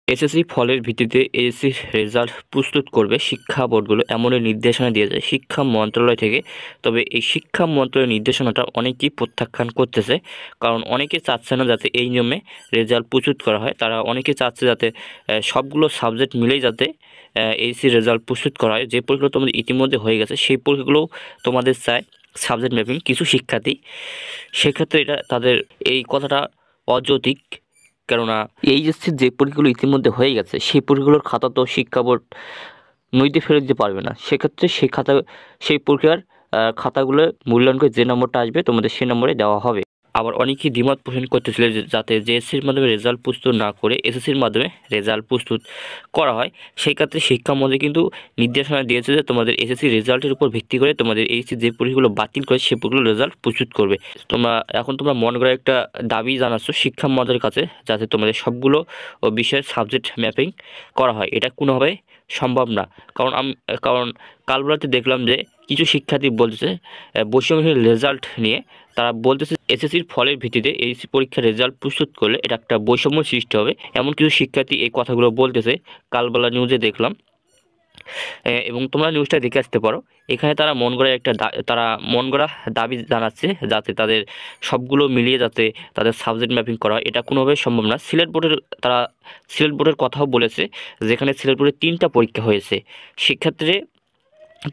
SSC ফলের ভিত্তিতে এসএসসির রেজাল্ট প্রস্তুত করবে শিক্ষা বোর্ডগুলো, এমনই নির্দেশনা দিয়েছে শিক্ষা মন্ত্রণালয় থেকে। তবে এই শিক্ষা মন্ত্রণালয়ের নির্দেশনাটা অনেকেই প্রত্যাখ্যান করতেছে, কারণ অনেকে চাচ্ছে না যাতে এই নিয়মে রেজাল্ট প্রস্তুত করা হয়। তারা অনেকে চাচ্ছে যাতে সবগুলো সাবজেক্ট মিলেই যাতে এসএসসি রেজাল্ট প্রস্তুত করা হয়। যে পরীক্ষাগুলো তোমাদের ইতিমধ্যে হয়ে গেছে সেই পরীক্ষাগুলোও তোমাদের চায় সাবজেক্ট ম্যাপিং কিছু শিক্ষার্থী। সেক্ষেত্রে এটা তাদের এই কথাটা অযৌক্তিক, কেননা এইচএসসির যে পরীক্ষাগুলো ইতিমধ্যে হয়ে গেছে সেই পরীক্ষাগুলোর খাতা তো শিক্ষা বোর্ড নইতে ফেরত দিতে পারবে না। সেক্ষেত্রে সেই পরীক্ষার খাতাগুলো মূল্যায়ন করে যে নম্বরটা আসবে তোমাদের সেই নম্বরে দেওয়া হবে। আবার অনেকেই দ্বিমত পোষণ করতেছিল যে যাতে জেএসসির মাধ্যমে রেজাল্ট প্রস্তুত না করে এসএসসির মাধ্যমে রেজাল্ট প্রস্তুত করা হয়। সেই ক্ষেত্রে শিক্ষামন্ত্রী কিন্তু নির্দেশনা দিয়েছে যে তোমাদের এসএসসি রেজাল্টের উপর ভিত্তি করে তোমাদের এইচএসসি যে পরীক্ষাগুলো বাতিল করে সেই পরীক্ষাগুলো রেজাল্ট প্রস্তুত করবে। তোমরা মন করে একটা দাবি জানাচ্ছ শিক্ষা মন্ত্রীর কাছে যাতে তোমাদের সবগুলো বিষয়ের সাবজেক্ট ম্যাপিং করা হয়। এটা কোনোভাবে সম্ভব না, কারণ কালবেলাতে দেখলাম যে কিছু শিক্ষার্থী বলতেছে বৈষম্যহীন রেজাল্ট নিয়ে। তারা বলতেছে এসএসসির ফলের ভিত্তিতে এইচএসসি পরীক্ষার রেজাল্ট প্রস্তুত করলে এটা একটা বৈষম্য সৃষ্টি হবে, এমন কিছু শিক্ষার্থী এই কথাগুলো বলতেছে। কালবেলা নিউজে দেখলাম, এবং তোমরা নিউজটা দেখে আসতে পারো। এখানে তারা মন গড়া দাবি জানাচ্ছে যাতে তাদের সবগুলো মিলিয়ে যাতে তাদের সাবজেক্ট ম্যাপিং করা হয়। এটা কোনোভাবে সম্ভব না। তারা সিলেট বোর্ডের কথাও বলেছে, যেখানে সিলেট বোর্ডে 3টা পরীক্ষা হয়েছে। সেক্ষেত্রে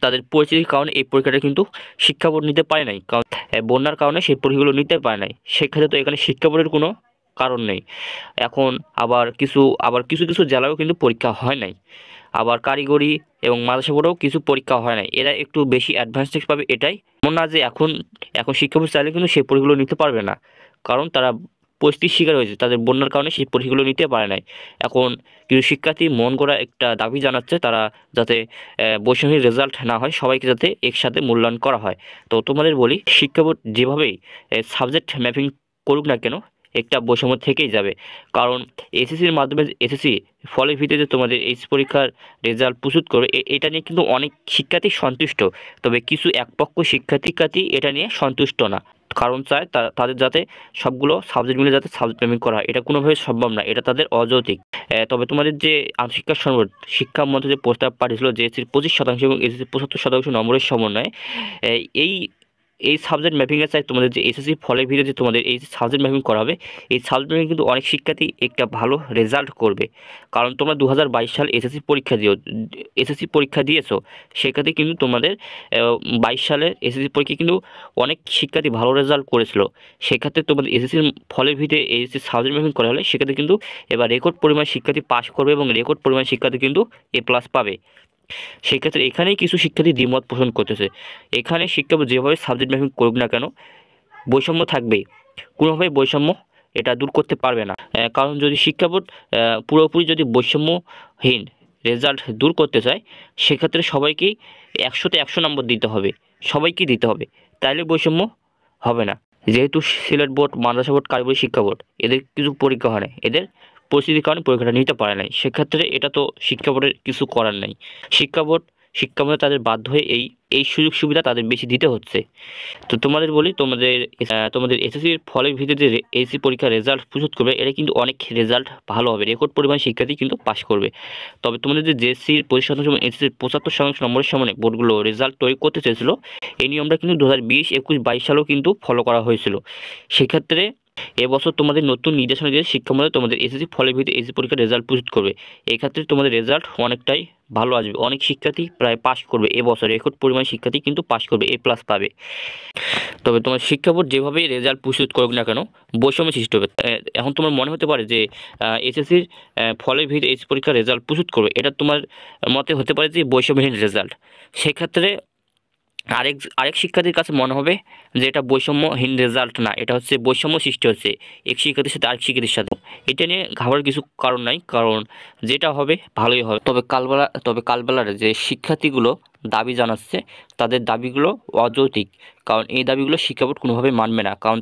তাদের পরিস্থিতির কারণে এই পরীক্ষাটা কিন্তু শিক্ষা বোর্ড নিতে পারে নাই, কারণ বন্যার কারণে সেই পরীক্ষাগুলো নিতে পারে নাই। সেক্ষেত্রে তো এখানে শিক্ষা বোর্ডের কোনো কারণ নেই। এখন কিছু কিছু জেলায়ও কিন্তু পরীক্ষা হয় নাই। আবার কারিগরি এবং মাদ্রাসা বোর্ডেও কিছু পরীক্ষা হয় নাই। এরা একটু বেশি অ্যাডভান্স পাবে। এটাই এমন না যে এখন শিক্ষা বোর্ড চাইলে কিন্তু সেই পরীক্ষাগুলো নিতে পারবে না, কারণ তারা পরিস্থিতির শিকার হয়েছে, তাদের বন্যার কারণে সেই পরীক্ষাগুলো নিতে পারে নাই। এখন কিছু শিক্ষার্থী মন গড়া একটা দাবি জানাচ্ছে তারা যাতে বৈষম্যহীন রেজাল্ট না হয়, সবাইকে যাতে একসাথে মূল্যায়ন করা হয়। তো তোমাদের বলি শিক্ষা বোর্ড যেভাবেই সাবজেক্ট ম্যাপিং করুক না কেন একটা বৈষম্য থেকেই যাবে, কারণ এসএসসির মাধ্যমে এসএসসি ফলের ভিত্তিতে তোমাদের এই পরীক্ষার রেজাল্ট প্রস্তুত করবে। এটা নিয়ে কিন্তু অনেক শিক্ষার্থী সন্তুষ্ট, তবে কিছু একপক্ষ শিক্ষার্থী এটা নিয়ে সন্তুষ্ট না, কারণ চায় তাদের যাতে সবগুলো সাবজেক্ট মিলে যাতে সাবজেক্ট ম্যাপিং করা হয়। এটা কোনোভাবে সম্ভব না, এটা তাদের অযৌক্তিক। তবে তোমাদের যে আন্তঃশিক্ষা সংসদ শিক্ষামন্ত্রী যে প্রস্তাব পাঠিয়েছিল যে এসির 25% এবং এসির 75% নম্বরের সমন্বয়ে এই এই সাবজেক্ট ম্যাপিংয়ে চাই তোমাদের যে এসএসসি ফলের ভিত্তিতে যে তোমাদের এই সাবজেক্ট ম্যাপিং করা হবে, এই সাবজেক্ট ম্যাপিং কিন্তু অনেক শিক্ষার্থী একটা ভালো রেজাল্ট করবে। কারণ তোমরা 2022 সাল এসএসসি পরীক্ষা দিয়েছো, সেক্ষেত্রে কিন্তু তোমাদের 22 সালের এসএসসি পরীক্ষা কিন্তু অনেক শিক্ষার্থী ভালো রেজাল্ট করেছিল। সেক্ষেত্রে তোমাদের এসএসসির ফলের ভিত্তিতে এসএসসি সাবজেক্ট ম্যাপিং করা হলে সেক্ষেত্রে কিন্তু এবার রেকর্ড পরিমাণ শিক্ষার্থী পাস করবে এবং রেকর্ড পরিমাণ শিক্ষার্থী কিন্তু A+ পাবে। সেক্ষেত্রে এখানেই কিছু শিক্ষার্থী দ্বিমত পোষণ করতেছে। এখানে শিক্ষা বোর্ড যেভাবে সাবজেক্ট ম্যাপিং করুক না কেন বৈষম্য থাকবেই, কোনোভাবে বৈষম্য এটা দূর করতে পারবে না। কারণ যদি শিক্ষা বোর্ড পুরোপুরি যদি বৈষম্যহীন রেজাল্ট দূর করতে চায়, সেক্ষেত্রে সবাইকেই 100তে 100 নম্বর দিতে হবে, সবাইকেই দিতে হবে, তাইলে বৈষম্য হবে না। যেহেতু সিলেট বোর্ড, মাদ্রাসা বোর্ড, কারিগরি শিক্ষা বোর্ড এদের কিছু পরীক্ষা হয় না, এদের পরিস্থিতির কারণে পরীক্ষাটা নিতে পারে নাই। সেক্ষেত্রে এটা তো শিক্ষা বোর্ডের কিছু করার নেই। শিক্ষা বোর্ড তাদের বাধ্য হয়ে এই সুযোগ সুবিধা তাদের বেশি দিতে হচ্ছে। তো তোমাদের বলি তোমাদের এসএসসির ফলের ভিত্তিতে এসএসসি পরীক্ষার রেজাল্ট প্রস্তুত করবে, এটা কিন্তু অনেক রেজাল্ট ভালো হবে, রেকর্ড পরিমাণ শিক্ষার্থী কিন্তু পাস করবে। তবে তোমাদের যে জেএসসির 25% এবং এসএসসির 75% নম্বরের সমানে বোর্ডগুলো রেজাল্ট তৈরি করতে চেয়েছিল, এই নিয়মটা কিন্তু 2020, 21, 22 সালেও কিন্তু ফলো করা হয়েছিল। সেক্ষেত্রে এবছর তোমাদের নতুন নির্দেশনা দিয়ে শিক্ষামন্ত্রী তোমাদের এসএসসি ফলের ভিত্তিতে এসএসসি পরীক্ষার রেজাল্ট প্রস্তুত করবে। এক্ষেত্রে তোমাদের রেজাল্ট অনেকটাই ভালো আসবে, অনেক শিক্ষার্থী প্রায় পাস করবে। এবছর রেকর্ড পরিমাণ শিক্ষার্থী কিন্তু পাস করবে, A+ পাবে। তবে তোমার শিক্ষা বোর্ড যেভাবেই রেজাল্ট প্রস্তুত করুক না কেন বৈষম্য সৃষ্টি হবে। এখন তোমার মনে হতে পারে যে এসএসসির ফলের ভিত্তিতে এসএসসি পরীক্ষার রেজাল্ট প্রস্তুত করবে, এটা তোমার মতে হতে পারে যে বৈষম্যহীন রেজাল্ট। সেক্ষেত্রে আরেক শিক্ষার্থীর কাছে মনে হবে যে এটা বৈষম্যহীন রেজাল্ট না, এটা হচ্ছে বৈষম্য সৃষ্টি হচ্ছে এক শিক্ষার্থীর সাথে আরেক শিক্ষার্থীর সাথে। এটা নিয়ে ঘাবড়ার কিছু কারণ নাই, কারণ যেটা হবে ভালোই হবে। তবে কালবেলার যে শিক্ষার্থীগুলো দাবি জানাচ্ছে তাদের দাবিগুলো অযৌক্তিক, কারণ এই দাবিগুলো শিক্ষা বোর্ড কোনোভাবে মানবে না। কারণ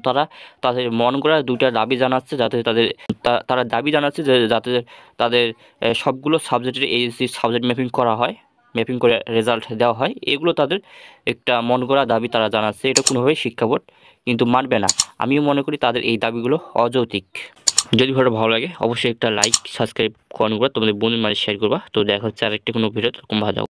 তাদের মন গড়া দুইটা দাবি জানাচ্ছে, তারা দাবি জানাচ্ছে যে যাতে তাদের সবগুলো সাবজেক্টের এইচএসসি সাবজেক্ট ম্যাপিং করা হয়, ম্যাপিং করে রেজাল্ট দেওয়া হয়। এগুলো তাদের একটা মন গড়া দাবি তারা জানাচ্ছে, এটা কোনোভাবেই শিক্ষা বোর্ড কিন্তু মানবে না। আমিও মনে করি তাদের এই দাবিগুলো অযৌক্তিক। যদি ভিডিওটা ভালো লাগে অবশ্যই একটা লাইক সাবস্ক্রাইব করবা, তোমাদের বন্ধুদের মাঝে শেয়ার করবা। তো দেখা হচ্ছে আরেকটি কোনো ভিডিও, তখন ভালো থাকো।